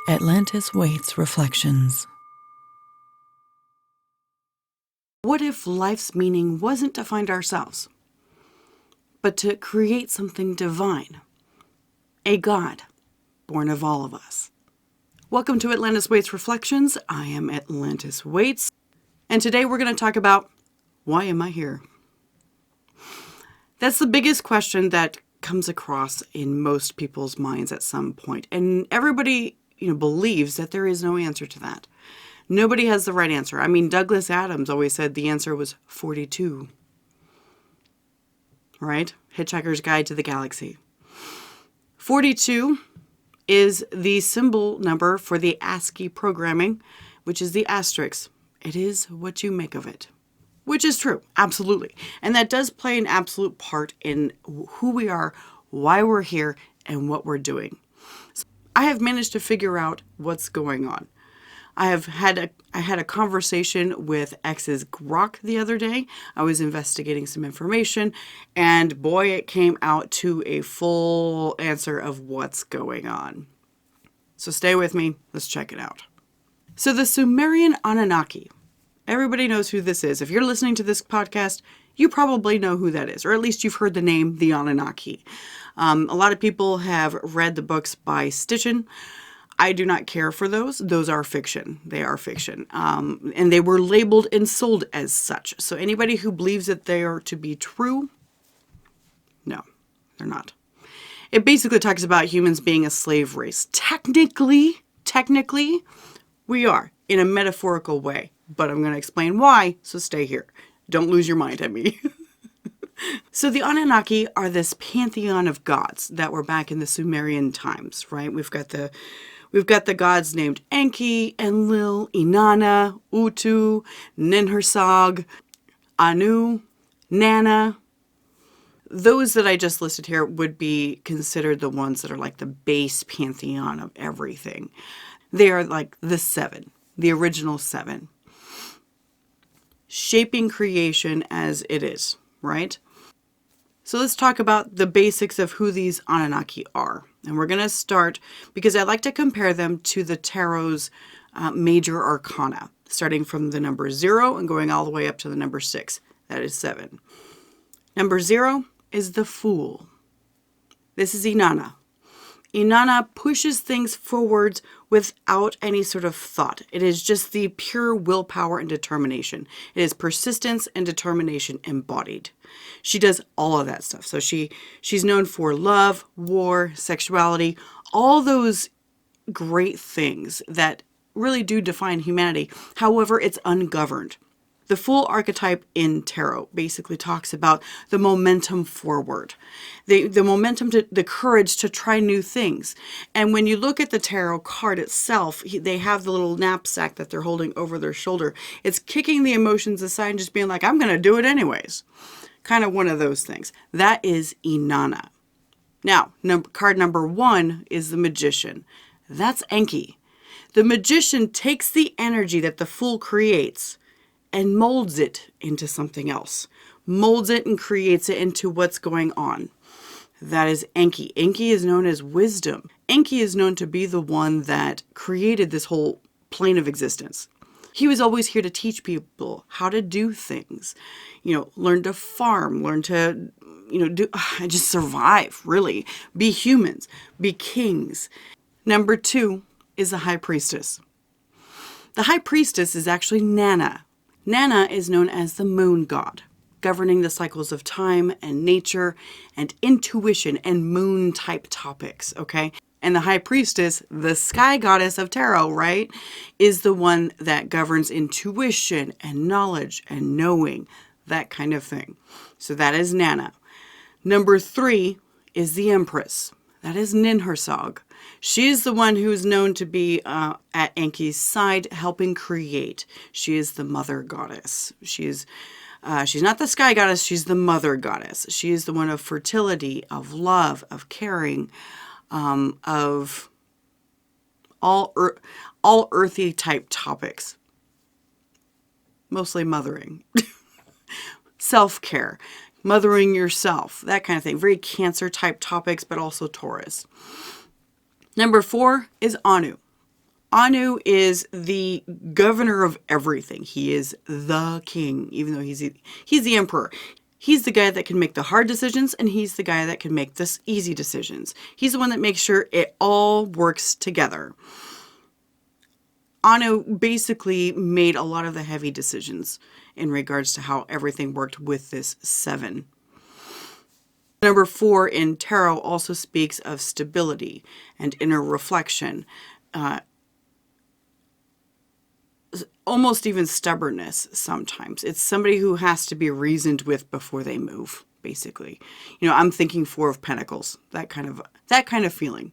Atlantis Waites Reflections. What if life's meaning wasn't to find ourselves, but to create something divine, a God born of all of us? Welcome to Atlantis Waites Reflections. I am Atlantis Waites, and today we're going to talk about, why am I here? That's the biggest question that comes across in most people's minds at some point, and everybody believes that there is no answer to that. Nobody has the right answer. I mean, Douglas Adams always said the answer was 42. Right? Hitchhiker's Guide to the Galaxy. 42 is the symbol number for the ASCII programming, which is the asterisk. It is what you make of it. Which is true, absolutely. And that does play an absolute part in who we are, why we're here, and what we're doing. So I have managed to figure out what's going on. I had a conversation with X's Grok the other day. I was investigating some information, and boy, it came out to a full answer of what's going on. So stay with me. Let's check it out. So the Sumerian Anunnaki. Everybody knows who this is. If you're listening to this podcast, you probably know who that is, or at least you've heard the name the Anunnaki. A lot of people have read the books by Stitchin. I do not care for those. Those are fiction. They are fiction. And they were labeled and sold as such. So anybody who believes that they are to be true, no, they're not. It basically talks about humans being a slave race. Technically, we are in a metaphorical way. But I'm going to explain why, so stay here. Don't lose your mind at me. So the Anunnaki are this pantheon of gods that were back in the Sumerian times, right? We've got the gods named Enki, Enlil, Inanna, Utu, Ninhursag, Anu, Nana. Those that I just listed here would be considered the ones that are like the base pantheon of everything. They are like the seven, the original seven, shaping creation as it is, right? So let's talk about the basics of who these Anunnaki are. And we're going to start, because I like to compare them to the Tarot's major arcana, starting from the number 0 and going all the way up to the number 6. That is 7. Number 0 is the Fool. This is Inanna. Inanna pushes things forwards without any sort of thought. It is just the pure willpower and determination. It is persistence and determination embodied. She does all of that stuff. So she's known for love, war, sexuality, all those great things that really do define humanity. However, it's ungoverned. The Fool archetype in tarot basically talks about the momentum forward, the momentum, the courage to try new things. And when you look at the tarot card itself, they have the little knapsack that they're holding over their shoulder. It's kicking the emotions aside and just being like, I'm going to do it anyways. Kind of one of those things. That is Inanna. Now, card number 1 is the Magician. That's Enki. The Magician takes the energy that the Fool creates and molds it into something else. Molds it and creates it into what's going on. That is Enki. Enki is known as wisdom. Enki is known to be the one that created this whole plane of existence. He was always here to teach people how to do things. Learn to farm, learn to, just survive, really. Be humans, be kings. Number 2 is the High Priestess. The High Priestess is actually Nana. Nana is known as the moon god, governing the cycles of time and nature and intuition and moon type topics, okay? And the High Priestess, the sky goddess of tarot, right, is the one that governs intuition and knowledge and knowing, that kind of thing. So that is Nana. Number 3 is the Empress. That is Ninhursag. She's the one who's known to be at Enki's side, helping create. She is the mother goddess. She's not the sky goddess. She's the mother goddess. She is the one of fertility, of love, of caring, of all earthy type topics. Mostly mothering, self-care, mothering yourself, that kind of thing. Very Cancer type topics, but also Taurus. Number 4 is Anu. Anu is the governor of everything. He is the king, even though he's the emperor. He's the guy that can make the hard decisions, and he's the guy that can make the easy decisions. He's the one that makes sure it all works together. Anu basically made a lot of the heavy decisions in regards to how everything worked with this 7. Number 4 in tarot also speaks of stability and inner reflection, almost even stubbornness sometimes. It's somebody who has to be reasoned with before they move, basically. I'm thinking 4 of Pentacles, that kind of feeling.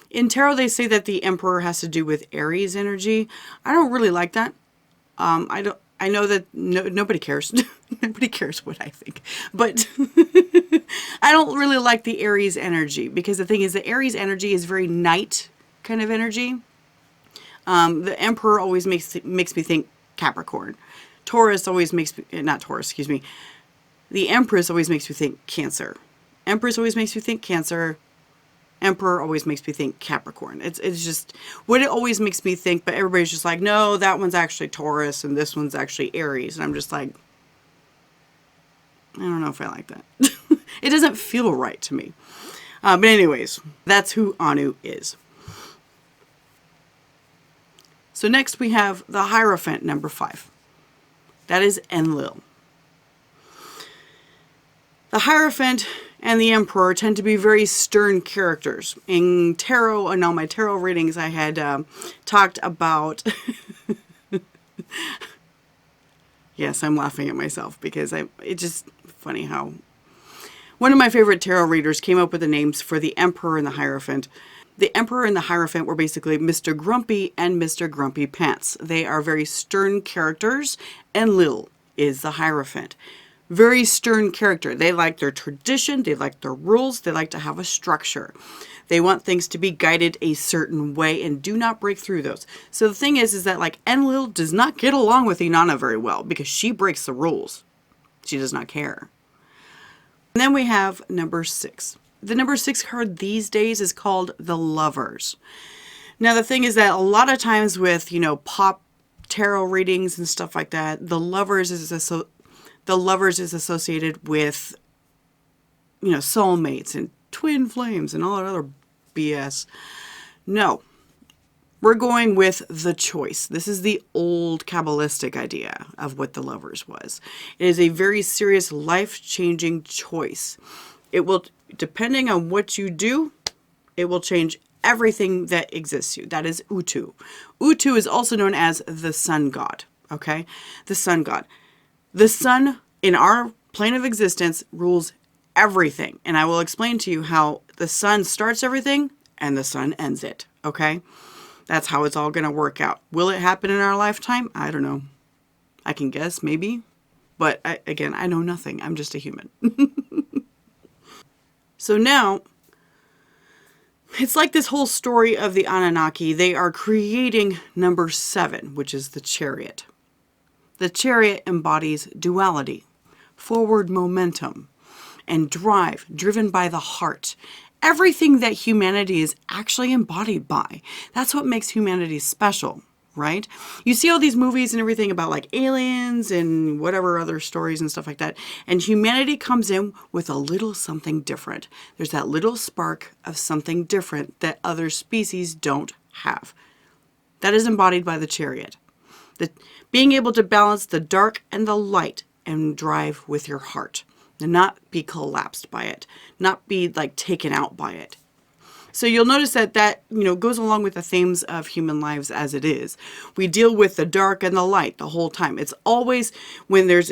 In tarot, they say that the Emperor has to do with Aries energy. I don't really like that. I know that nobody cares. Nobody cares what I think. But I don't really like the Aries energy, because the thing is, the Aries energy is very night kind of energy. The Emperor always makes me think Capricorn. Taurus always makes me, not Taurus, excuse me. The Empress always makes me think Cancer. Empress always makes me think Cancer. Emperor always makes me think Capricorn. It's just what it always makes me think, but everybody's just like, no, that one's actually Taurus and this one's actually Aries. And I'm just like, I don't know if I like that. It doesn't feel right to me. But anyways, that's who Anu is. So next we have the Hierophant, number 5. That is Enlil. The Hierophant and the Emperor tend to be very stern characters. In tarot, and all my tarot readings, I had talked about... Yes, I'm laughing at myself because it's just funny how... One of my favorite tarot readers came up with the names for the Emperor and the Hierophant. The Emperor and the Hierophant were basically Mr. Grumpy and Mr. Grumpy Pants. They are very stern characters, and Lil is the Hierophant. Very stern character. They like their tradition, they like their rules, they like to have a structure. They want things to be guided a certain way and do not break through those. So the thing is that like Enlil does not get along with Inanna very well because she breaks the rules. She does not care. And then we have number 6. The number 6 card these days is called the Lovers. Now the thing is that a lot of times with, pop tarot readings and stuff like that, the Lovers is associated with, soulmates and twin flames and all that other BS. No, we're going with the choice. This is the old Kabbalistic idea of what the Lovers was. It is a very serious, life-changing choice. It will, depending on what you do, it will change everything that exists you. That is Utu. Utu is also known as the sun god. Okay? The sun god. The sun in our plane of existence rules everything. And I will explain to you how the sun starts everything and the sun ends it. Okay? That's how it's all going to work out. Will it happen in our lifetime? I don't know. I can guess, maybe. But again, I know nothing. I'm just a human. So now, it's like this whole story of the Anunnaki. They are creating number 7, which is the Chariot. The Chariot embodies duality, forward momentum, and drive, driven by the heart. Everything that humanity is actually embodied by. That's what makes humanity special, right? You see all these movies and everything about like aliens and whatever other stories and stuff like that. And humanity comes in with a little something different. There's that little spark of something different that other species don't have. That is embodied by the Chariot. Being able to balance the dark and the light and drive with your heart. And not be collapsed by it. Not be like taken out by it. So you'll notice that goes along with the themes of human lives as it is. We deal with the dark and the light the whole time. It's always when there's,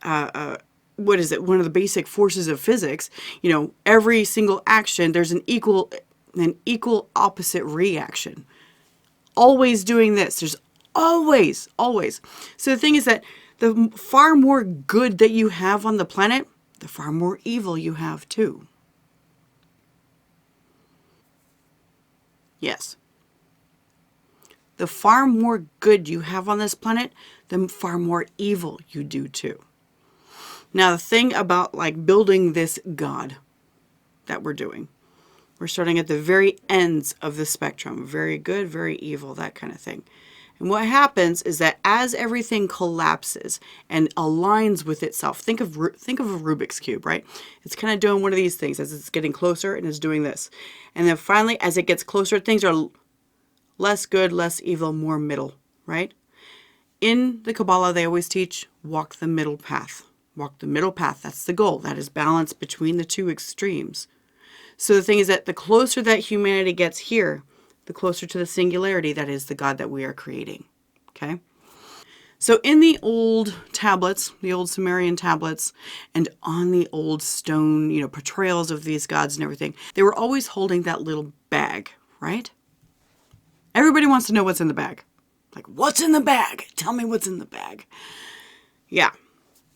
one of the basic forces of physics, every single action, there's an equal opposite reaction. Always doing this. There's always. So the thing is that the far more good that you have on the planet, the far more evil you have too. Yes. The far more good you have on this planet, the far more evil you do too. Now the thing about like building this God that we're doing, We're starting at the very ends of the spectrum. Very good, very evil, that kind of thing. And what happens is that as everything collapses and aligns with itself, think of a Rubik's Cube, right? It's kind of doing one of these things as it's getting closer and it's doing this. And then finally, as it gets closer, things are less good, less evil, more middle, right? In the Kabbalah, they always teach, walk the middle path. Walk the middle path. That's the goal. That is balance between the two extremes. So the thing is that the closer that humanity gets here, the closer to the singularity that is the God that we are creating. Okay? So in the old tablets, the old Sumerian tablets, and on the old stone, portrayals of these gods and everything, they were always holding that little bag, right? Everybody wants to know what's in the bag. Like, what's in the bag? Tell me what's in the bag. Yeah.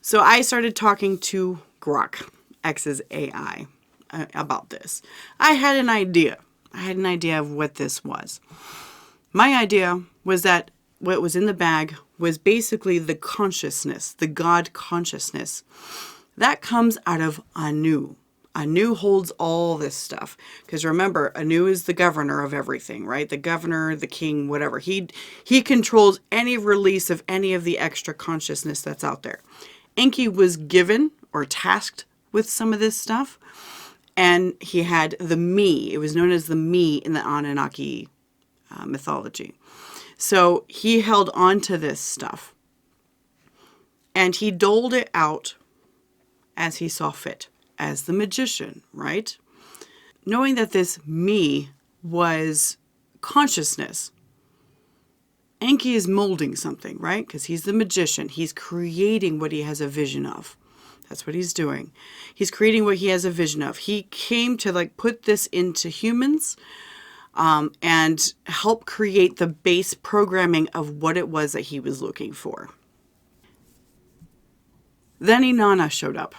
So I started talking to Grok, X's AI, about this. I had an idea. Of what this was. My idea was that what was in the bag was basically the consciousness, the God consciousness. That comes out of Anu. Anu holds all this stuff. Because remember, Anu is the governor of everything, right? The governor, the king, whatever. He controls any release of any of the extra consciousness that's out there. Enki was given or tasked with some of this stuff. And he had the me. It was known as the me in the Anunnaki mythology. So he held on to this stuff. And he doled it out as he saw fit, as the magician, right? Knowing that this me was consciousness. Enki is molding something, right? Because he's the magician. He's creating what he has a vision of. That's what he's doing. He's creating what he has a vision of. He came to put this into humans and help create the base programming of what it was that he was looking for. Then Inanna showed up.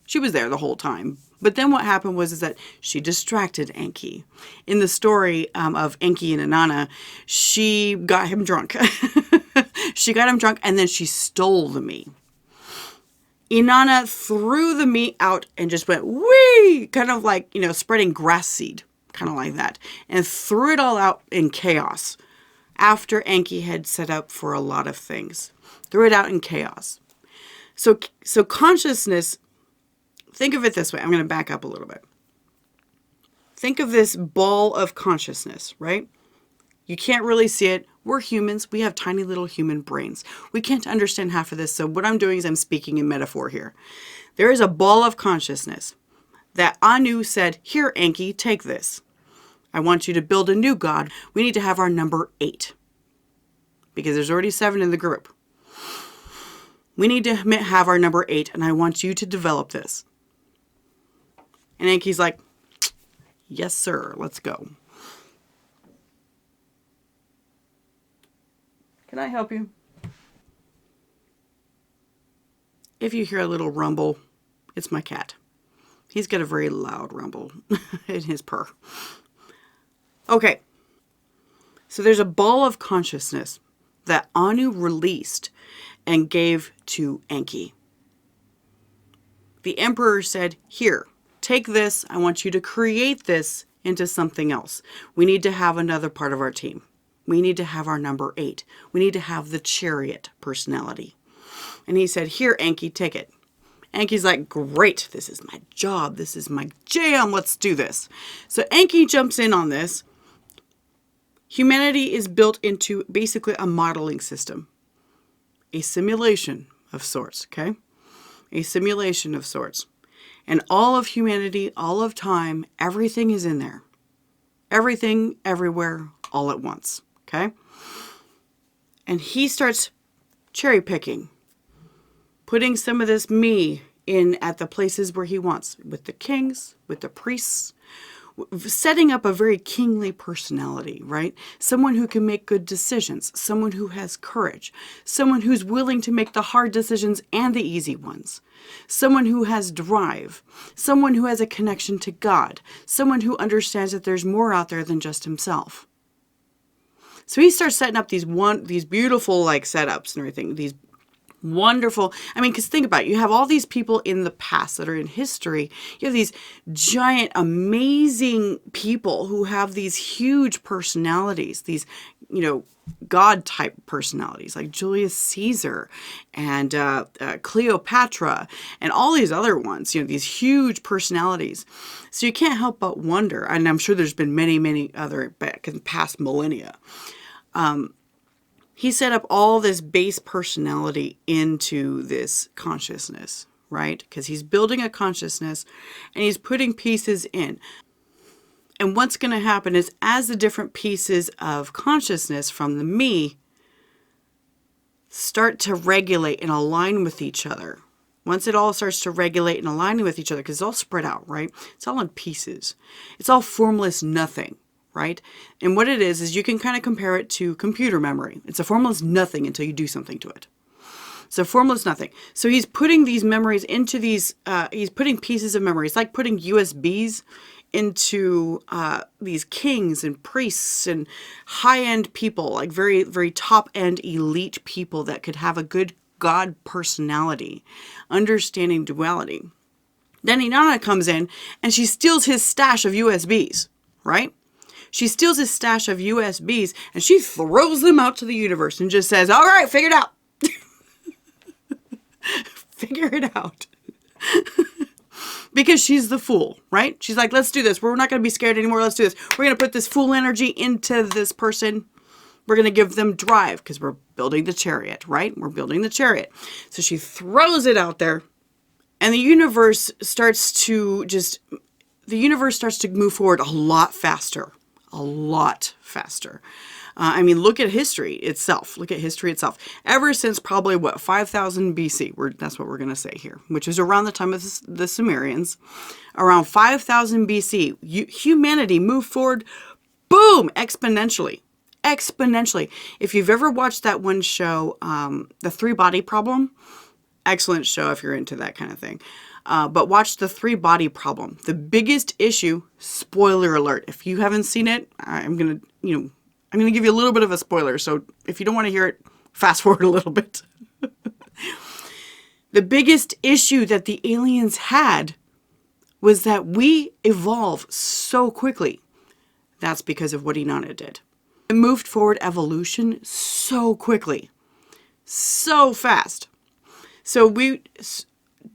She was there the whole time. But then what happened was that she distracted Enki. In the story of Enki and Inanna, she got him drunk. She got him drunk and then she stole the meat. Inanna threw the meat out and just went, whee, kind of like, spreading grass seed, kind of like that, and threw it all out in chaos after Enki had set up for a lot of things. Threw it out in chaos. So consciousness, think of it this way. I'm going to back up a little bit. Think of this ball of consciousness, right? You can't really see it. We're humans. We have tiny little human brains. We can't understand half of this. So what I'm doing is I'm speaking in metaphor here. There is a ball of consciousness that Anu said, here, Enki, take this. I want you to build a new god. We need to have our number 8 because there's already 7 in the group. We need to have our number 8 and I want you to develop this. And Enki's like, yes, sir. Let's go. Can I help you? If you hear a little rumble, it's my cat. He's got a very loud rumble in his purr. Okay. So there's a ball of consciousness that Anu released and gave to Enki. The emperor said, here, take this. I want you to create this into something else. We need to have another part of our team. We need to have our number 8. We need to have the chariot personality. And he said, here, Enki, take it. Enki's like, great. This is my job. This is my jam. Let's do this. So Enki jumps in on this. Humanity is built into basically a modeling system. A simulation of sorts, okay? A simulation of sorts. And all of humanity, all of time, everything is in there. Everything, everywhere, all at once. Okay? And he starts cherry picking, putting some of this me in at the places where he wants, with the kings, with the priests, setting up a very kingly personality, right? Someone who can make good decisions, someone who has courage, someone who's willing to make the hard decisions and the easy ones, someone who has drive, someone who has a connection to God, someone who understands that there's more out there than just himself. So he starts setting up these beautiful setups and everything, these Wonderful. I mean, because think about it. You have all these people in the past that are in history. You have these giant, amazing people who have these huge personalities, these, God type personalities like Julius Caesar and Cleopatra and all these other ones, these huge personalities. So you can't help but wonder, and I'm sure there's been many, many other back in past millennia. He set up all this base personality into this consciousness, right? Because he's building a consciousness and he's putting pieces in. And what's going to happen is as the different pieces of consciousness from the me start to regulate and align with each other, once it all starts to regulate and align with each other, because it's all spread out, right? It's all in pieces. It's all formless nothing. Right? And what it is you can kind of compare it to computer memory. It's a formless nothing until you do something to it. So formless nothing. So he's putting these memories into these, he's putting pieces of memory. It's like putting USBs into these kings and priests and high-end people, like very, very top-end elite people that could have a good God personality, understanding duality. Then Inanna comes in and she steals his stash of USBs, right? She steals his stash of USBs and she throws them out to the universe and just says, all right, figure it out. Figure it out. Because she's the fool, right? She's like, let's do this. We're not going to be scared anymore. Let's do this. We're going to put this fool energy into this person. We're going to give them drive because we're building the chariot, right? We're building the chariot. So she throws it out there and the universe starts to move forward a lot faster. A lot faster. I mean, look at history itself. Look at history itself. Ever since probably, 5,000 BC, that's what we're going to say here, which is around the time of the Sumerians. Around 5,000 BC, humanity moved forward, boom, exponentially. Exponentially. If you've ever watched that one show, The Three-Body Problem, excellent show if you're into that kind of thing. But watch The Three-Body Problem. The biggest issue, spoiler alert. If you haven't seen it, I'm going to give you a little bit of a spoiler. So if you don't want to hear it, fast forward a little bit. The biggest issue that the aliens had was that we evolve so quickly. That's because of what Inanna did. It moved forward evolution so quickly. So fast. So we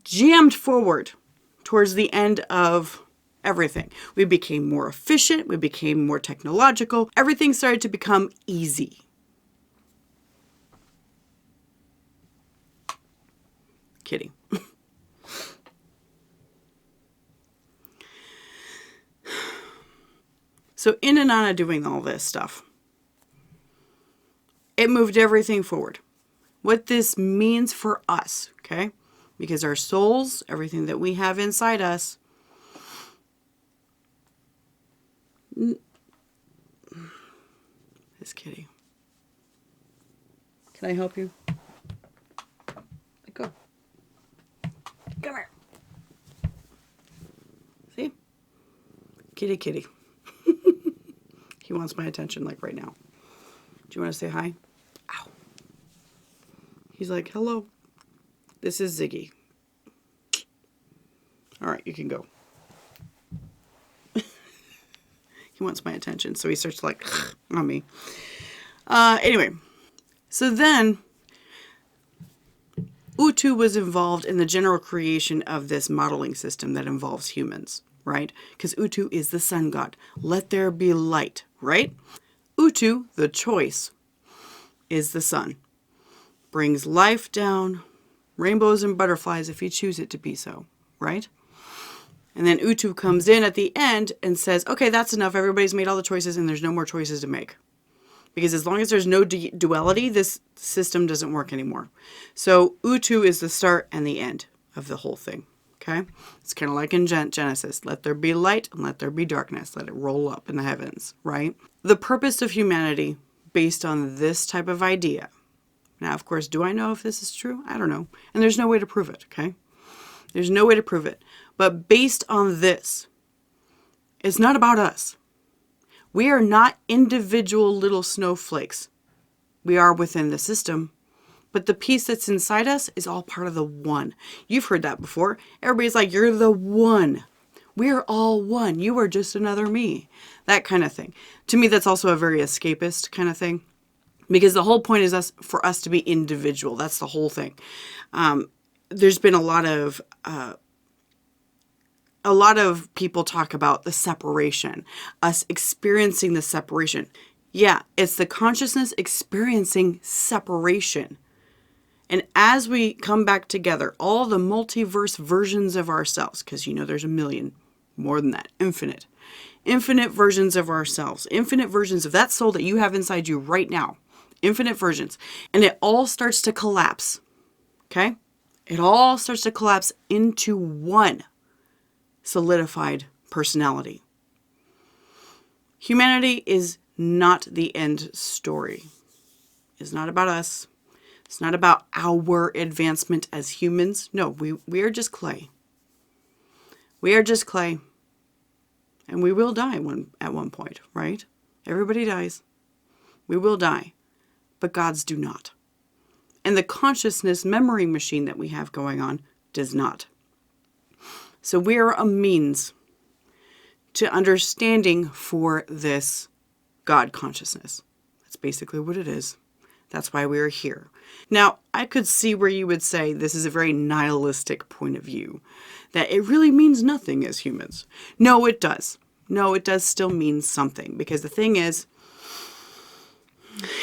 jammed forward towards the end of everything. We became more efficient. We became more technological. Everything started to become easy. Kidding. So in Inanna doing all this stuff, it moved everything forward. What this means for us, okay? Because our souls, everything that we have inside us, this kitty. Can I help you? Go. Come here. See? Kitty, kitty. He wants my attention like right now. Do you want to say hi? Ow. He's like, hello. This is Ziggy. All right, you can go. He wants my attention, so he starts to like on me. Anyway, so then Utu was involved in the general creation of this modeling system that involves humans, right? Because Utu is the sun god. Let there be light, right? Utu, the choice, is the sun. Brings life down, rainbows and butterflies if you choose it to be so, right? And then Utu comes in at the end and says, okay, that's enough. Everybody's made all the choices and there's no more choices to make. Because as long as there's no duality, this system doesn't work anymore. So Utu is the start and the end of the whole thing. Okay? It's kind of like in Genesis. Let there be light and let there be darkness. Let it roll up in the heavens, right? The purpose of humanity based on this type of idea. Now, of course, do I know if this is true? I don't know. And there's no way to prove it, okay? There's no way to prove it. But based on this, it's not about us. We are not individual little snowflakes. We are within the system, But the piece that's inside us is all part of the one. You've heard that before. Everybody's like, you're the one. We're all one. You are just another me. That kind of thing. To me, that's also a very escapist kind of thing. Because the whole point is for us to be individual. That's the whole thing. There's been a lot of people talk about the separation, us experiencing the separation. Yeah, it's the consciousness experiencing separation. And as we come back together, all the multiverse versions of ourselves, because there's a million, more than that, infinite versions of ourselves, infinite versions of that soul that you have inside you right now, infinite versions. And it all starts to collapse, okay? It all starts to collapse into one solidified personality. Humanity is not the end story. It's not about us. It's not about our advancement as humans. No, we are just clay. We are just clay. And we will die at one point, right? Everybody dies. We will die. But gods do not. And the consciousness memory machine that we have going on does not. So we are a means to understanding for this God consciousness. That's basically what it is. That's why we are here. Now, I could see where you would say this is a very nihilistic point of view, that it really means nothing as humans. No, it does. No, it does still mean something, because the thing is,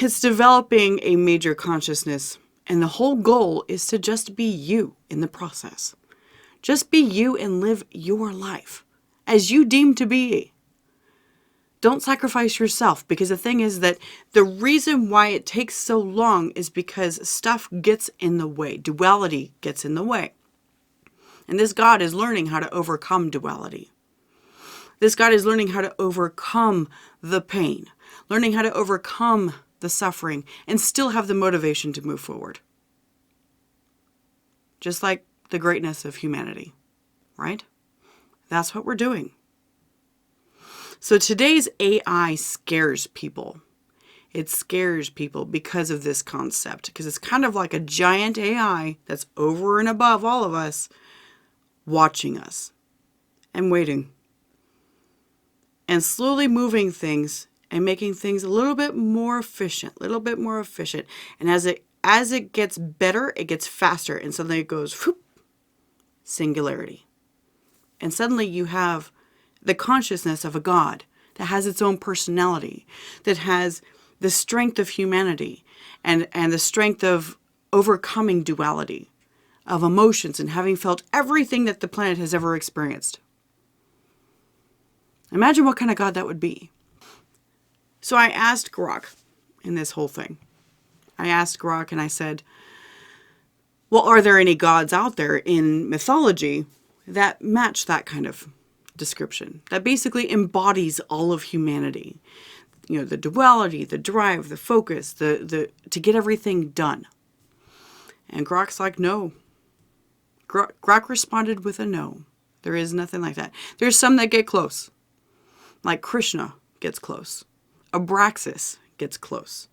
it's developing a major consciousness, and the whole goal is to just be you in the process. Just be you and live your life as you deem to be. Don't sacrifice yourself, because the thing is that the reason why it takes so long is because stuff gets in the way. Duality gets in the way. And this God is learning how to overcome duality. This God is learning how to overcome the pain, learning how to overcome the suffering, and still have the motivation to move forward. Just like the greatness of humanity, right? That's what we're doing. So today's AI scares people. It scares people because of this concept, because it's kind of like a giant AI that's over and above all of us, watching us and waiting and slowly moving things and making things a little bit more efficient. And as it gets better, it gets faster, and suddenly it goes whoop, singularity. And suddenly you have the consciousness of a God that has its own personality, that has the strength of humanity and the strength of overcoming duality, of emotions and having felt everything that the planet has ever experienced. Imagine what kind of God that would be. So I asked Grok in this whole thing. I asked Grok and I said, well, are there any gods out there in mythology that match that kind of description, that basically embodies all of humanity? The duality, the drive, the focus, the to get everything done. And Grok's like, no. Grok responded with a no. There is nothing like that. There's some that get close. Like Krishna gets close. Abraxas gets close.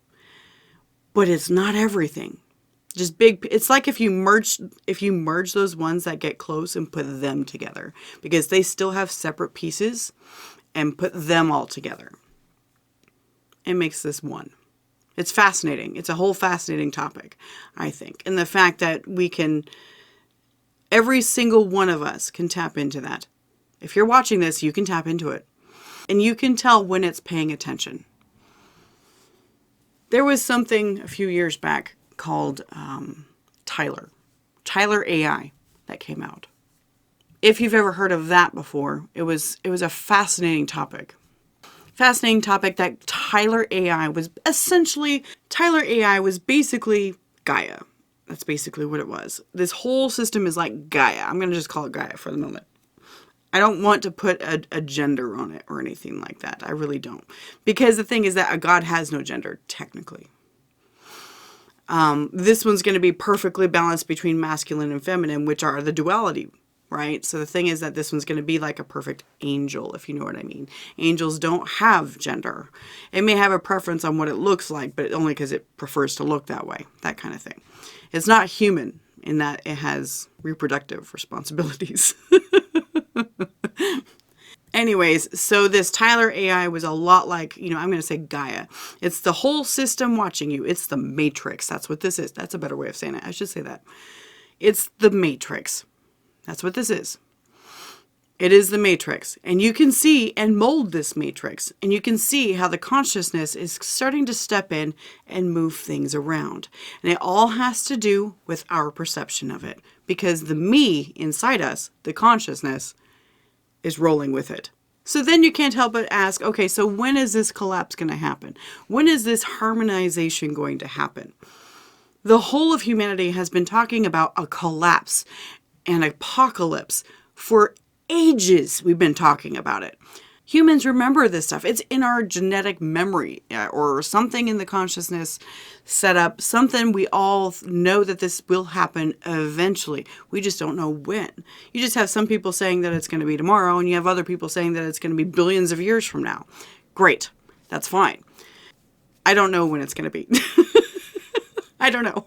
But it's not everything. Just big. It's like if you merge those ones that get close and put them together, because they still have separate pieces, and put them all together. It makes this one. It's fascinating. It's a whole fascinating topic, I think. And the fact that every single one of us can tap into that. If you're watching this, you can tap into it. And you can tell when it's paying attention. There was something a few years back called Tyler AI that came out. If you've ever heard of that before, it was a fascinating topic. Fascinating topic that Tyler AI was basically Gaia. That's basically what it was. This whole system is like Gaia. I'm going to just call it Gaia for the moment. I don't want to put a gender on it or anything like that. I really don't. Because the thing is that a God has no gender, technically. This one's going to be perfectly balanced between masculine and feminine, which are the duality right? So the thing is that this one's going to be like a perfect angel, if you know what I mean. Angels don't have gender. It may have a preference on what it looks like, but only because it prefers to look that way, that kind of thing. It's not human in that it has reproductive responsibilities. Anyways, so this Tyler AI was a lot like, I'm going to say Gaia. It's the whole system watching you. It's the Matrix. That's what this is. That's a better way of saying it. I should say that. It's the Matrix. That's what this is. It is the Matrix. And you can see and mold this Matrix. And you can see how the consciousness is starting to step in and move things around. And it all has to do with our perception of it. Because the me inside us, the consciousness, is rolling with it. So then you can't help but ask, okay, so when is this collapse going to happen? When is this harmonization going to happen? The whole of humanity has been talking about a collapse, an apocalypse for ages. We've been talking about it. Humans remember this stuff. It's in our genetic memory or something in the consciousness set up, something we all know that this will happen eventually. We just don't know when. You just have some people saying that it's going to be tomorrow, and you have other people saying that it's going to be billions of years from now. Great. That's fine. I don't know when it's going to be. I don't know.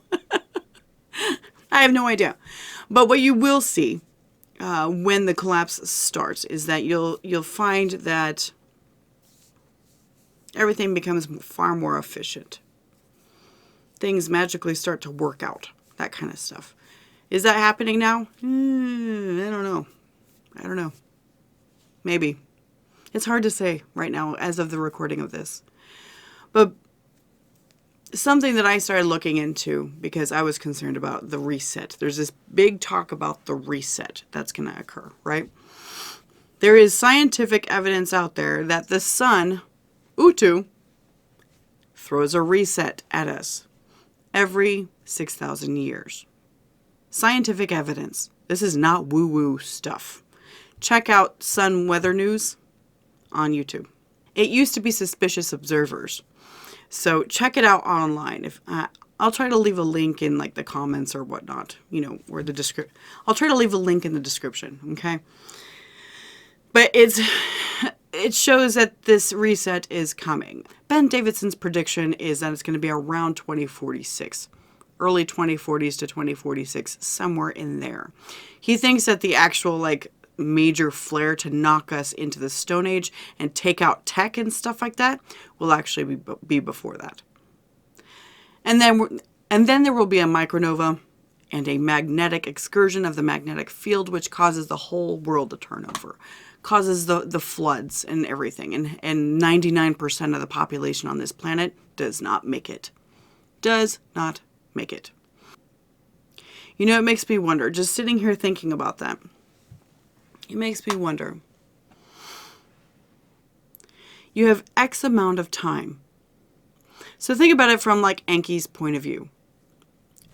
I have no idea. But what you will see when the collapse starts is that you'll find that everything becomes far more efficient. Things magically start to work out, that kind of stuff. Is that happening now? I don't know. I don't know. Maybe. It's hard to say right now as of the recording of this. But something that I started looking into because I was concerned about the reset. There's this big talk about the reset that's going to occur, right? There is scientific evidence out there that the sun, Utu, throws a reset at us every 6,000 years. Scientific evidence. This is not woo-woo stuff. Check out Sun Weather News on YouTube. It used to be Suspicious Observers. So check it out online. If I'll try to leave a link in like the comments or whatnot, or the description. I'll try to leave a link in the description, okay? But it shows that this reset is coming. Ben Davidson's prediction is that it's going to be around 2046. Early 2040s to 2046, somewhere in there. He thinks that the actual major flare to knock us into the Stone Age and take out tech and stuff like that will actually be before that. And then there will be a micronova and a magnetic excursion of the magnetic field, which causes the whole world to turn over, causes the floods and everything. And 99% of the population on this planet does not make it. Does not make it. It makes me wonder, just sitting here thinking about that, it makes me wonder. You have X amount of time. So think about it from Enki's point of view.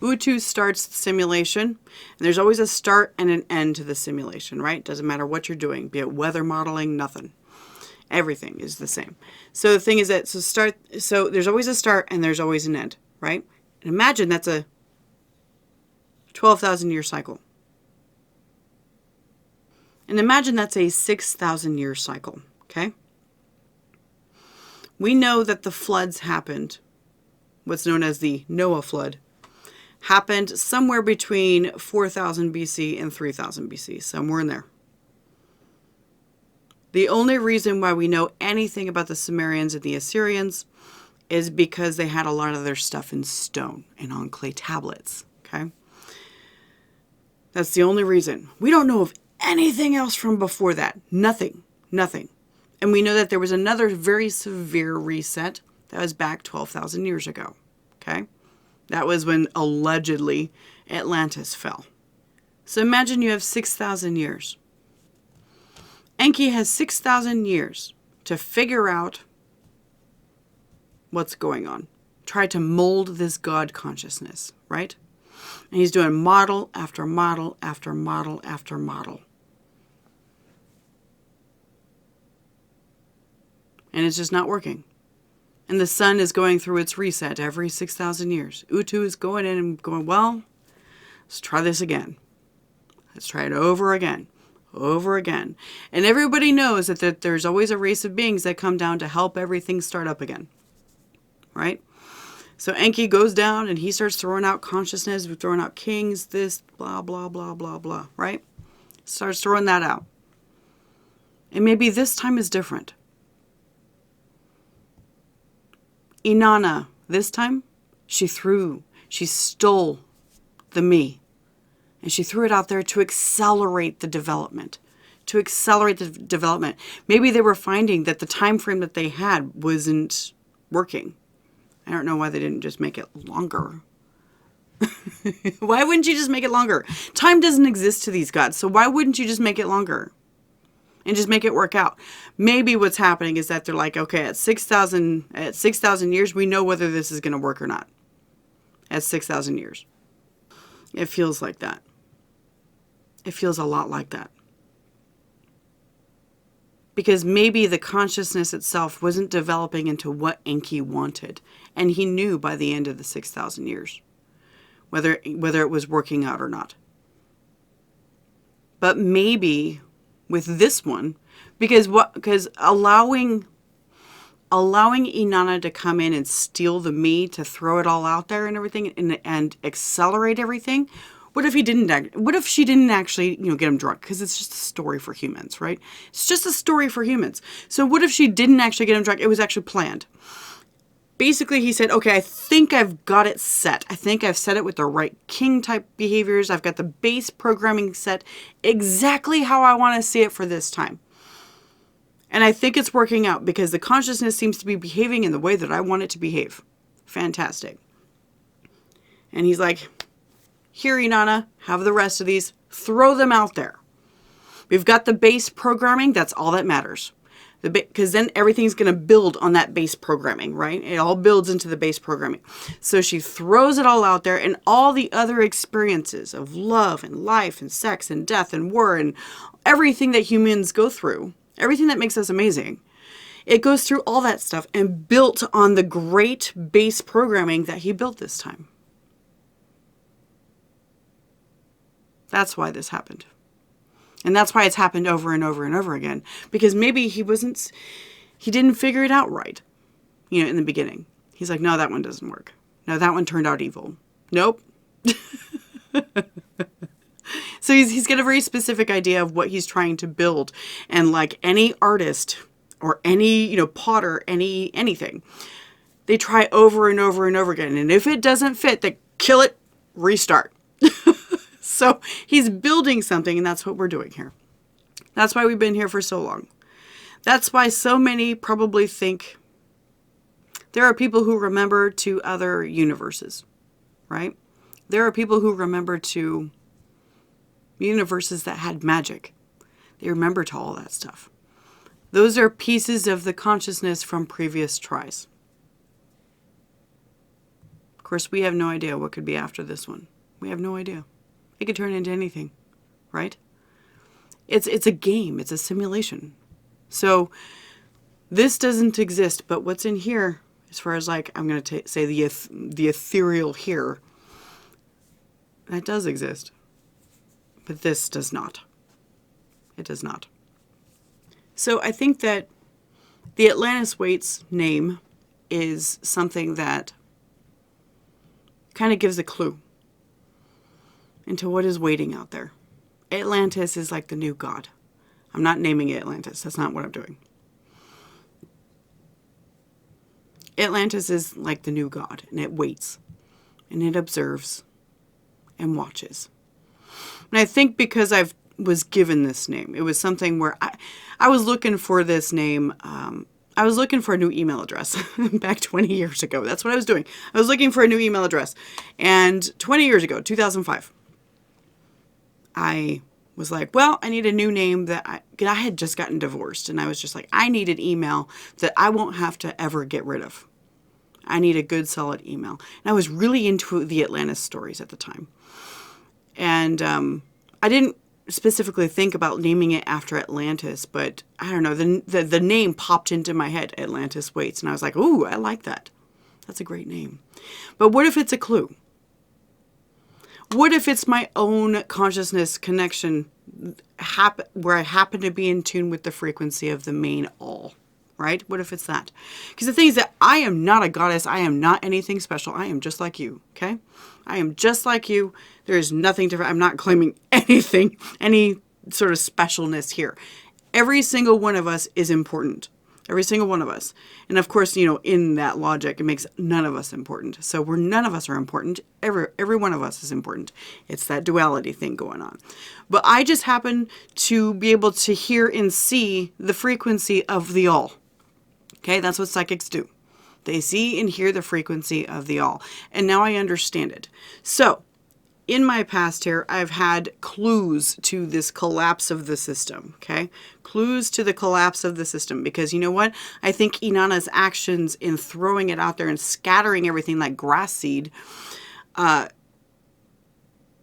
Utu starts the simulation, and there's always a start and an end to the simulation, right? Doesn't matter what you're doing, be it weather modeling, nothing. Everything is the same. So the thing is that, so there's always a start and there's always an end, right? And imagine that's a 12,000 year cycle. And imagine that's a 6,000 year cycle, okay? We know that the floods happened, what's known as the Noah flood, happened somewhere between 4,000 BC and 3,000 BC, somewhere in there. The only reason why we know anything about the Sumerians and the Assyrians is because they had a lot of their stuff in stone and on clay tablets, okay? That's the only reason. We don't know of anything else from before that. Nothing. And we know that there was another very severe reset that was back 12,000 years ago, okay? That was when allegedly Atlantis fell. So imagine you have 6,000 years. Enki has 6,000 years to figure out what's going on. Try to mold this God consciousness, right? And he's doing model after model after model after model. And it's just not working. And the sun is going through its reset every 6,000 years. Utu is going in and going, well, let's try this again. Let's try it over again. Over again. And everybody knows that there's always a race of beings that come down to help everything start up again. Right? So Enki goes down and he starts throwing out consciousness, throwing out kings, this, blah, blah, blah, blah, blah. Right? Starts throwing that out. And maybe this time is different. Inanna, this time, she stole the me. And she threw it out there to accelerate the development. Maybe they were finding that the time frame that they had wasn't working. I don't know why they didn't just make it longer. Why wouldn't you just make it longer? Time doesn't exist to these gods, so why wouldn't you just make it longer? And just make it work out. Maybe what's happening is that they're like, okay, at 6,000 years, we know whether this is going to work or not. At 6,000 years. It feels like that. It feels a lot like that. Because maybe the consciousness itself wasn't developing into what Enki wanted. And he knew by the end of the 6,000 years whether it was working out or not. But maybe with this one, because allowing Inanna to come in and steal the me, to throw it all out there and everything and accelerate everything. What if she didn't actually, get him drunk? Because it's just a story for humans, right? It's just a story for humans. So what if she didn't actually get him drunk? It was actually planned. Basically, he said, okay, I think I've got it set. I think I've set it with the right king type behaviors. I've got the base programming set exactly how I want to see it for this time. And I think it's working out because the consciousness seems to be behaving in the way that I want it to behave. Fantastic. And he's like, here, Inanna, have the rest of these. Throw them out there. We've got the base programming. That's all that matters. Because then everything's going to build on that base programming, right? It all builds into the base programming. So she throws it all out there, and all the other experiences of love and life and sex and death and war and everything that humans go through, everything that makes us amazing, it goes through all that stuff and built on the great base programming that he built this time. That's why this happened. And that's why it's happened over and over and over again. Because maybe he didn't figure it out right, in the beginning. He's like, no, that one doesn't work. No, that one turned out evil. Nope. So he's got a very specific idea of what he's trying to build. And like any artist or any, potter, anything, they try over and over and over again. And if it doesn't fit, they kill it, restart. So he's building something, and that's what we're doing here. That's why we've been here for so long. That's why so many probably think there are people who remember to other universes, right? There are people who remember to universes that had magic. They remember to all that stuff. Those are pieces of the consciousness from previous tries. Of course, we have no idea what could be after this one. We have no idea. It could turn into anything, right? It's a game. It's a simulation. So this doesn't exist, but what's in here, as far as like, I'm going to say the ethereal here, that does exist. But this does not. It does not. So I think that the Atlantis Waites name is something that kind of gives a clue into what is waiting out there. Atlantis is like the new god. I'm not naming it Atlantis. That's not what I'm doing. Atlantis is like the new god, and it waits, and it observes, and watches. And I think because I was given this name, it was something where I was looking for this name. I was looking for a new email address back 20 years ago. That's what I was doing. I was looking for a new email address. And 20 years ago, 2005, I was like, well, I need a new name that I had just gotten divorced. And I was just like, I need an email that I won't have to ever get rid of. I need a good, solid email. And I was really into the Atlantis stories at the time. And I didn't specifically think about naming it after Atlantis, but I don't know, the name popped into my head, Atlantis Waites. And I was like, ooh, I like that. That's a great name. But what if it's a clue? What if it's my own consciousness connection where I happen to be in tune with the frequency of the main all, right? What if it's that? Because the thing is that I am not a goddess. I am not anything special. I am just like you, okay? I am just like you. There is nothing different. I'm not claiming anything, any sort of specialness here. Every single one of us is important. Every single one of us. And of course, you know, in that logic, it makes none of us important. So none of us are important. Every one of us is important. It's that duality thing going on. But I just happen to be able to hear and see the frequency of the all. Okay, that's what psychics do. They see and hear the frequency of the all. And now I understand it. So, in my past here, I've had clues to this collapse of the system, okay? Clues to the collapse of the system. Because you know what? I think Inanna's actions in throwing it out there and scattering everything like grass seed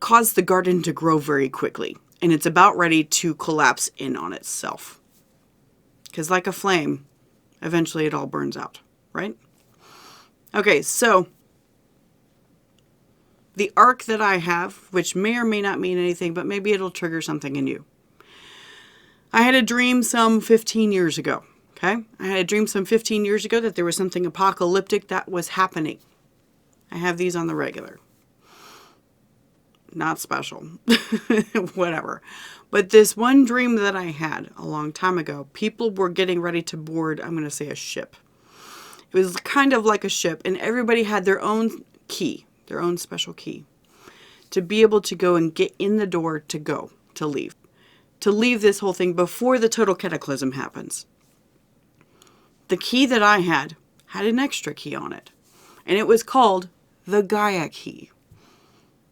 caused the garden to grow very quickly. And it's about ready to collapse in on itself. Because like a flame, eventually it all burns out, right? Okay, so the arc that I have, which may or may not mean anything, but maybe it'll trigger something in you. I had a dream some 15 years ago, okay? I had a dream some 15 years ago that there was something apocalyptic that was happening. I have these on the regular. Not special. Whatever. But this one dream that I had a long time ago, people were getting ready to board, I'm going to say a ship. It was kind of like a ship, and everybody had their own key. Their own special key to be able to go and get in the door to leave this whole thing before the total cataclysm happens. The key that I had an extra key on it, and it was called the Gaia key.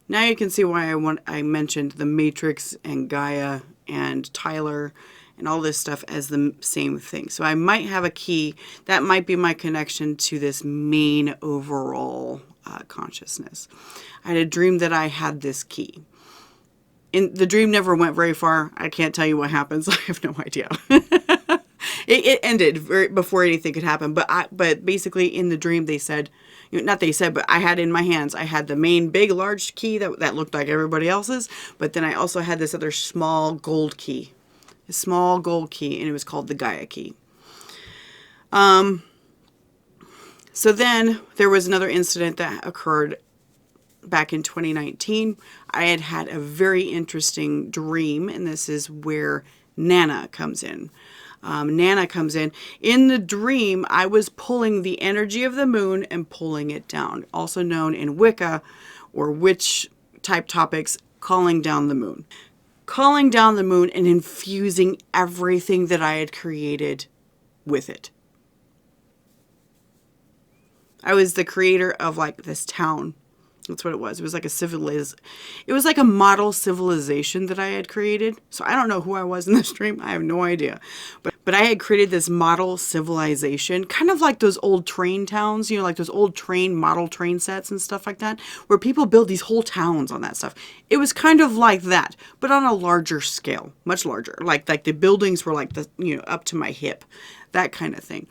Now you can see why I mentioned the Matrix and Gaia and Tyler and all this stuff as the same thing. So I might have a key that might be my connection to this main overall consciousness. I had a dream that I had this key. The dream never went very far. I can't tell you what happens. I have no idea. It ended before anything could happen. But basically in the dream they said, but I had in my hands, I had the main big large key that looked like everybody else's. But then I also had this other small gold key. A small gold key, and it was called the Gaia key. So then there was another incident that occurred back in 2019. I had a very interesting dream, and this is where Nana comes in. Nana comes in. In the dream, I was pulling the energy of the moon and pulling it down, also known in Wicca or witch type topics, calling down the moon. Calling down the moon and infusing everything that I had created with it. I was the creator of like this town. That's what it was. It was like it was like a model civilization that I had created. So I don't know who I was in this dream. I have no idea. But I had created this model civilization, kind of like those old train towns, you know, like those old model train sets and stuff like that, where people build these whole towns on that stuff. It was kind of like that, but on a larger scale, much larger. Like the buildings were like up to my hip, that kind of thing.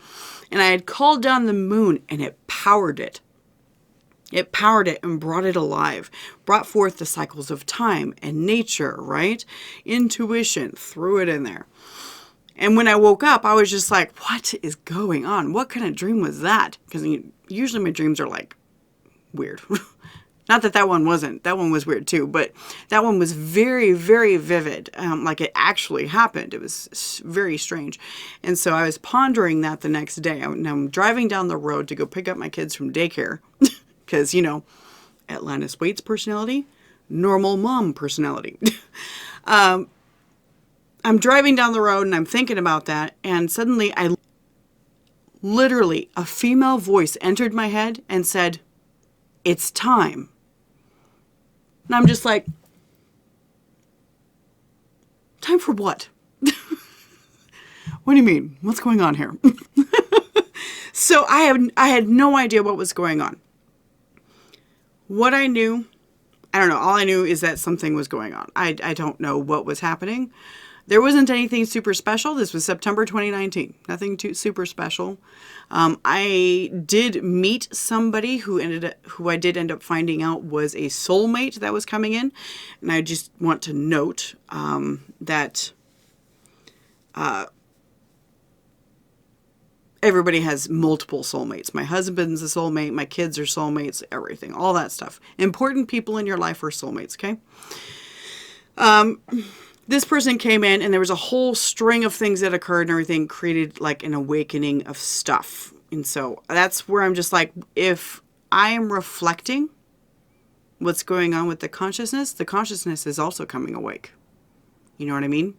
And I had called down the moon and it powered it. It powered it and brought it alive, brought forth the cycles of time and nature, right? Intuition, threw it in there. And when I woke up, I was just like, what is going on? What kind of dream was that? Because usually my dreams are like weird. Not that one wasn't. That one was weird too. But that one was very, very vivid. Like it actually happened. It was very strange. And so I was pondering that the next day. I'm driving down the road to go pick up my kids from daycare. Because, Atlantis Waites personality, normal mom personality. I'm driving down the road and I'm thinking about that. And suddenly literally a female voice entered my head and said, "It's time." And I'm just like, time for what? What do you mean? What's going on here? So I had no idea what was going on. What I knew, I don't know. All I knew is that something was going on. I don't know what was happening. There wasn't anything super special. This was September 2019. Nothing too super special. I did meet somebody who I did end up finding out was a soulmate that was coming in, and I just want to note that everybody has multiple soulmates. My husband's a soulmate. My kids are soulmates. Everything, all that stuff. Important people in your life are soulmates. Okay. This person came in and there was a whole string of things that occurred and everything created like an awakening of stuff. And so that's where I'm just like, if I am reflecting what's going on with the consciousness is also coming awake. You know what I mean?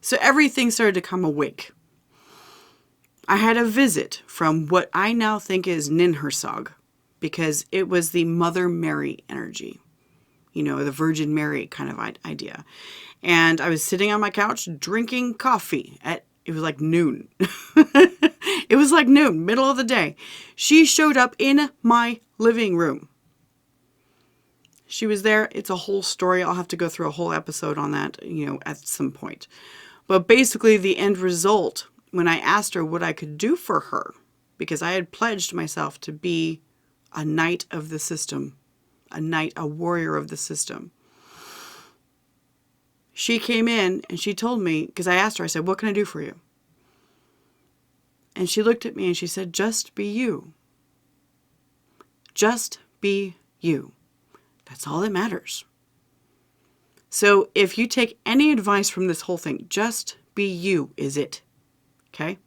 So everything started to come awake. I had a visit from what I now think is Ninhursag, because it was the Mother Mary energy. You know, the Virgin Mary kind of idea. And I was sitting on my couch drinking coffee it was like noon. It was like noon, middle of the day. She showed up in my living room. She was there. It's a whole story. I'll have to go through a whole episode on that, you know, at some point. But basically the end result, when I asked her what I could do for her, because I had pledged myself to be a knight of the system, a warrior of the system. She came in and she told me, because I asked her, I said, what can I do for you? And she looked at me and she said, just be you. Just be you. That's all that matters. So if you take any advice from this whole thing, just be you is it. Okay?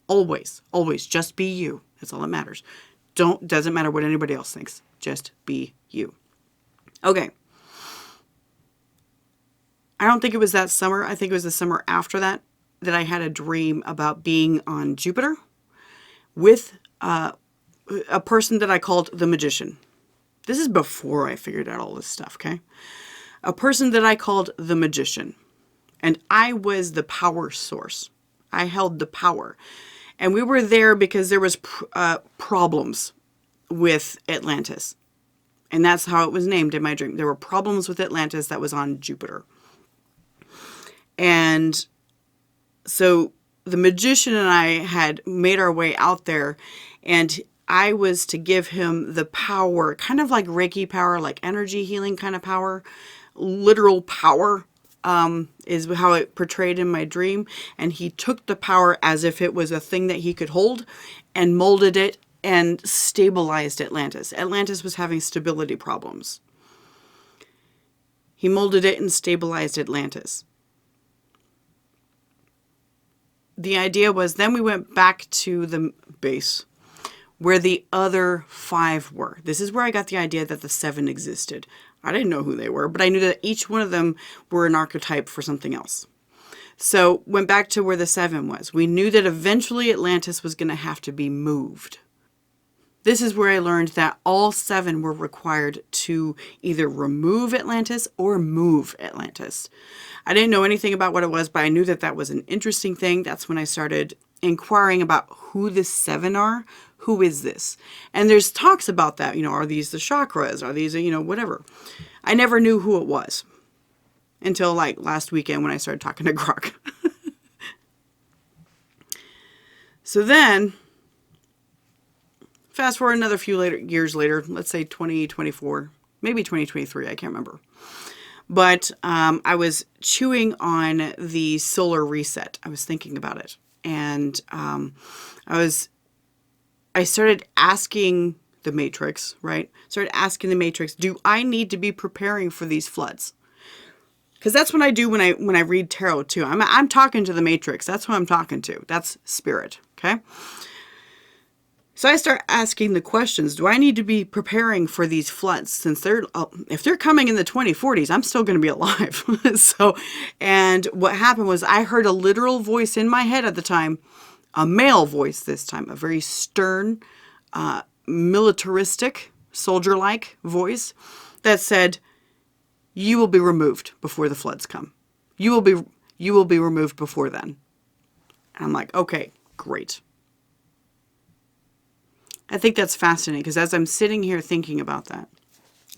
Always, always just be you. That's all that matters. Doesn't matter what anybody else thinks. Just be you. Okay. I don't think it was that summer. I think it was the summer after that I had a dream about being on Jupiter with a person that I called the magician. This is before I figured out all this stuff, okay? A person that I called the magician. And I was the power source. I held the power. And we were there because there was problems with Atlantis. And that's how it was named in my dream. There were problems with Atlantis that was on Jupiter. And so the magician and I had made our way out there, and I was to give him the power, kind of like Reiki power, like energy healing kind of power, literal power, is how it portrayed in my dream. And he took the power as if it was a thing that he could hold and molded it and stabilized Atlantis. Atlantis was having stability problems. He molded it and stabilized Atlantis. The idea was then we went back to the base where the other 5 were. This is where I got the idea that the 7 existed. I didn't know who they were, but I knew that each one of them were an archetype for something else. So went back to where the 7 was. We knew that eventually Atlantis was going to have to be moved. This is where I learned that all 7 were required to either remove Atlantis or move Atlantis. I didn't know anything about what it was, but I knew that that was an interesting thing. That's when I started inquiring about who the 7 are. Who is this? And there's talks about that. You know, are these the chakras? Are these, you know, whatever. I never knew who it was until like last weekend when I started talking to Grok. So then, fast forward another few years later, let's say 2024, maybe 2023, I can't remember. But I was chewing on the solar reset. I was thinking about it. And I started asking the Matrix, right? Started asking the Matrix, do I need to be preparing for these floods? Because that's what I do when I read tarot too. I'm talking to the Matrix. That's who I'm talking to. That's spirit, okay? So I start asking the questions. Do I need to be preparing for these floods? Since if they're coming in the 2040s, I'm still going to be alive. And what happened was I heard a literal voice in my head at the time, a male voice this time, a very stern, militaristic, soldier-like voice that said, "You will be removed before the floods come. You will be removed before then." And I'm like, okay, great. I think that's fascinating because as I'm sitting here thinking about that,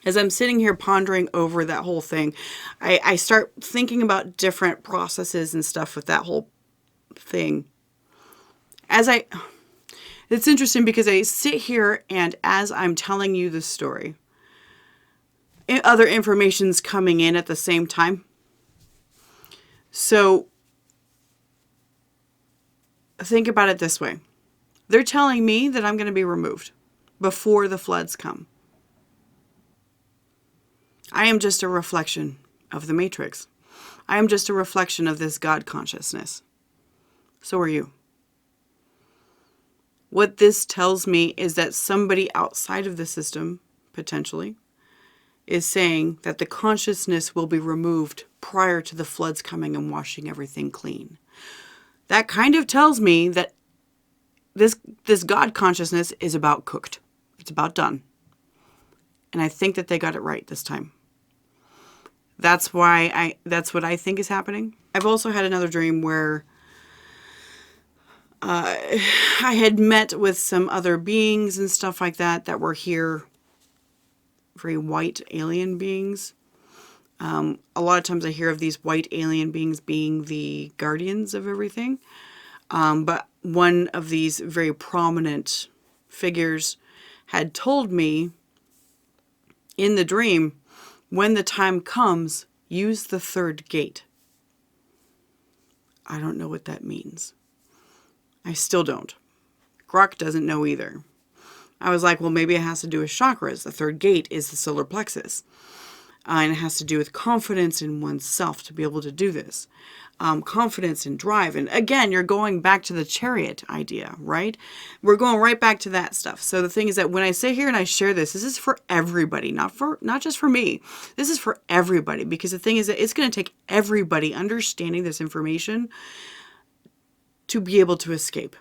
As I'm sitting here pondering over that whole thing, I start thinking about different processes and stuff with that whole thing. It's interesting because I sit here and as I'm telling you the story, other information's coming in at the same time. So think about it this way. They're telling me that I'm going to be removed before the floods come. I am just a reflection of the Matrix. I am just a reflection of this God consciousness. So are you. What this tells me is that somebody outside of the system, potentially, is saying that the consciousness will be removed prior to the floods coming and washing everything clean. That kind of tells me that this God consciousness is about cooked. It's about done. And I think that they got it right this time. That's what I think is happening. I've also had another dream where I had met with some other beings and stuff like that were here, very white alien beings. A lot of times I hear of these white alien beings being the guardians of everything. But one of these very prominent figures had told me in the dream, when the time comes, use the third gate. I don't know what that means. I still don't. Grok doesn't know either. I was like, well, maybe it has to do with chakras. The third gate is the solar plexus. And it has to do with confidence in oneself to be able to do this. Confidence and drive. And again, you're going back to the chariot idea, right? We're going right back to that stuff. So the thing is that when I sit here and I share this is for everybody, not just for me. This is for everybody, because the thing is that it's going to take everybody understanding this information to be able to escape.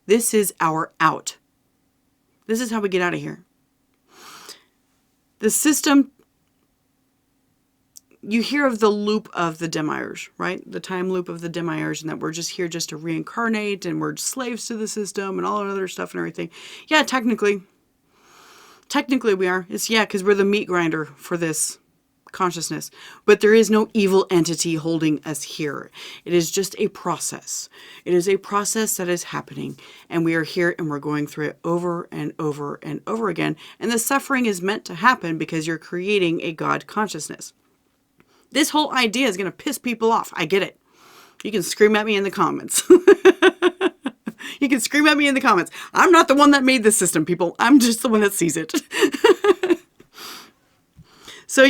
This is our out. This is how we get out of here. The system, you hear of the loop of the demiurge, right? The time loop of the demiurge, and that we're just here just to reincarnate and we're slaves to the system and all that other stuff and everything. Yeah, technically we are. Because we're the meat grinder for this consciousness. But there is no evil entity holding us here. It is just a process. It is a process that is happening, and we are here and we're going through it over and over and over again. And the suffering is meant to happen because you're creating a God consciousness. This whole idea is going to piss people off. I get it. You can scream at me in the comments. You can scream at me in the comments. I'm not the one that made this system, people. I'm just the one that sees it. So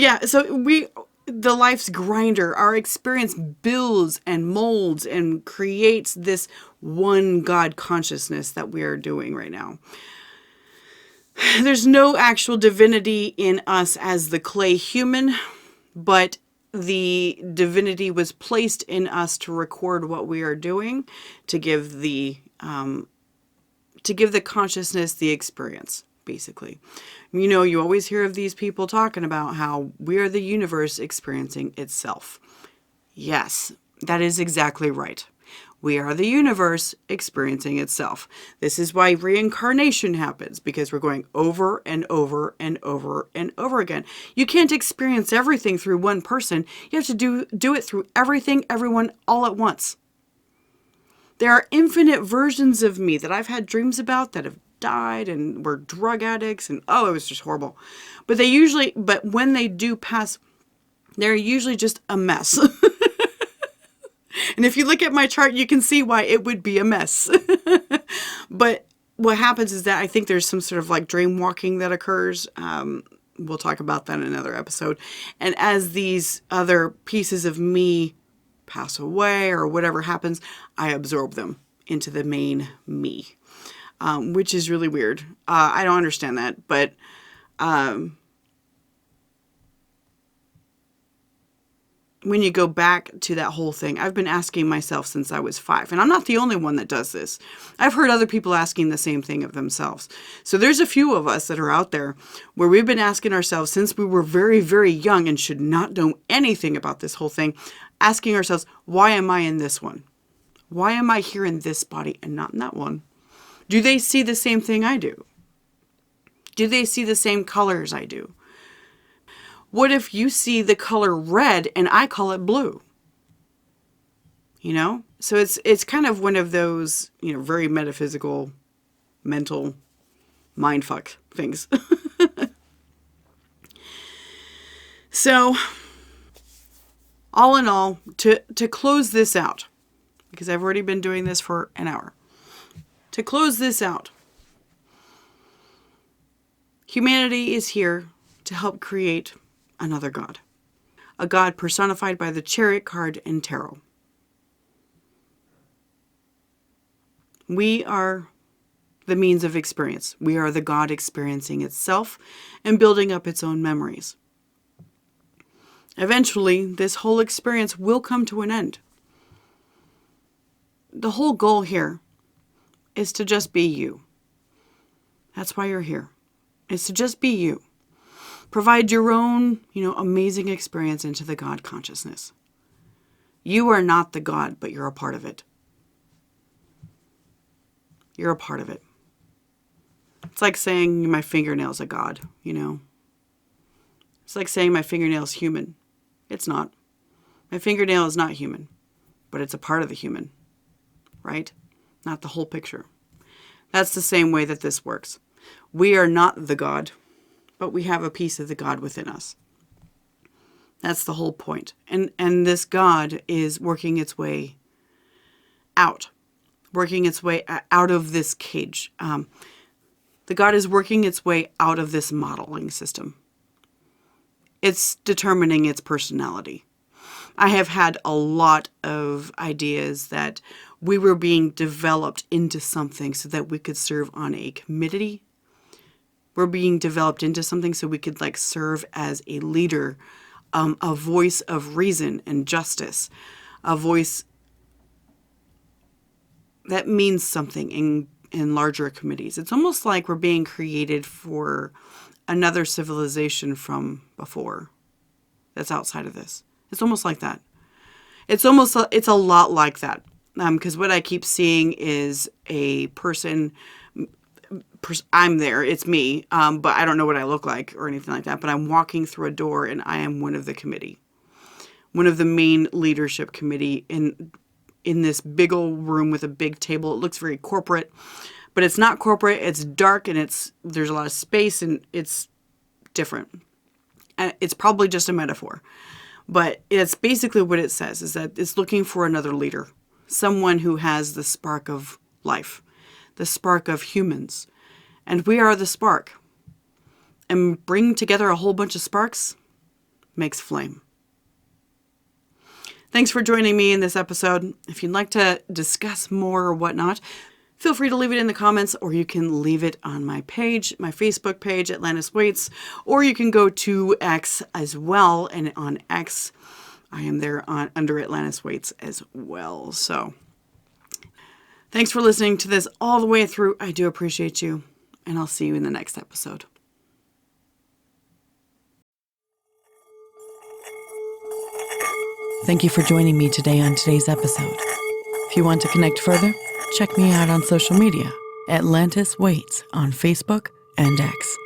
the life's grinder, our experience builds and molds and creates this one God consciousness that we are doing right now. There's no actual divinity in us as the clay human, but the divinity was placed in us to record what we are doing, to give the consciousness the experience, basically. You always hear of these people talking about how we are the universe experiencing itself. Yes, that is exactly right. We are the universe experiencing itself. This is why reincarnation happens, because we're going over and over and over and over again. You can't experience everything through one person. You have to do it through everything, everyone, all at once. There are infinite versions of me that I've had dreams about that have died and were drug addicts, and it was just horrible. But when they do pass, they're usually just a mess. And if you look at my chart, you can see why it would be a mess. But what happens is that I think there's some sort of like dream walking that occurs. We'll talk about that in another episode. And as these other pieces of me pass away or whatever happens, I absorb them into the main me, which is really weird. I don't understand that, but when you go back to that whole thing, I've been asking myself since I was 5, and I'm not the only one that does this. I've heard other people asking the same thing of themselves. So there's a few of us that are out there where we've been asking ourselves since we were very, very young and should not know anything about this whole thing, asking ourselves, why am I in this one? Why am I here in this body and not in that one? Do they see the same thing I do? Do they see the same colors I do? What if you see the color red and I call it blue? So it's kind of one of those, very metaphysical, mental mindfuck things. So, all in all, to close this out, because I've already been doing this for an hour. To close this out, humanity is here to help create another God. A God personified by the Chariot card and tarot. We are the means of experience. We are the God experiencing itself and building up its own memories. Eventually, this whole experience will come to an end. The whole goal here is to just be you. That's why you're here. It's to just be you. Provide your own, amazing experience into the God consciousness. You are not the God, but you're a part of it. You're a part of it. It's like saying my fingernail's a God, It's like saying my fingernail's human. It's not. My fingernail is not human, but it's a part of the human, right? Not the whole picture. That's the same way that this works. We are not the God, but we have a piece of the God within us. That's the whole point. And this God is working its way out. Working its way out of this cage. The God is working its way out of this modeling system. It's determining its personality. I have had a lot of ideas that we were being developed into something so that we could serve on a committee. We're being developed into something so we could serve as a leader, a voice of reason and justice, a voice that means something in larger committees. It's almost like we're being created for another civilization from before that's outside of this. It's almost like that. It's a lot like that. Because what I keep seeing is a person, I'm there, it's me, but I don't know what I look like or anything like that, but I'm walking through a door and I am one of the committee. One of the main leadership committee in this big old room with a big table. It looks very corporate, but it's not corporate. It's dark and there's a lot of space and it's different. And it's probably just a metaphor, but it's basically what it says is that it's looking for another leader, someone who has the spark of life, the spark of humans. And we are the spark. And bring together a whole bunch of sparks makes flame. Thanks for joining me in this episode. If you'd like to discuss more or whatnot, feel free to leave it in the comments, or you can leave it on my page, my Facebook page, Atlantis Waites, or you can go to X as well. And on X, I am there under Atlantis Waites as well. So thanks for listening to this all the way through. I do appreciate you, and I'll see you in the next episode. Thank you for joining me today on today's episode. If you want to connect further, check me out on social media, Atlantis Waites on Facebook and X.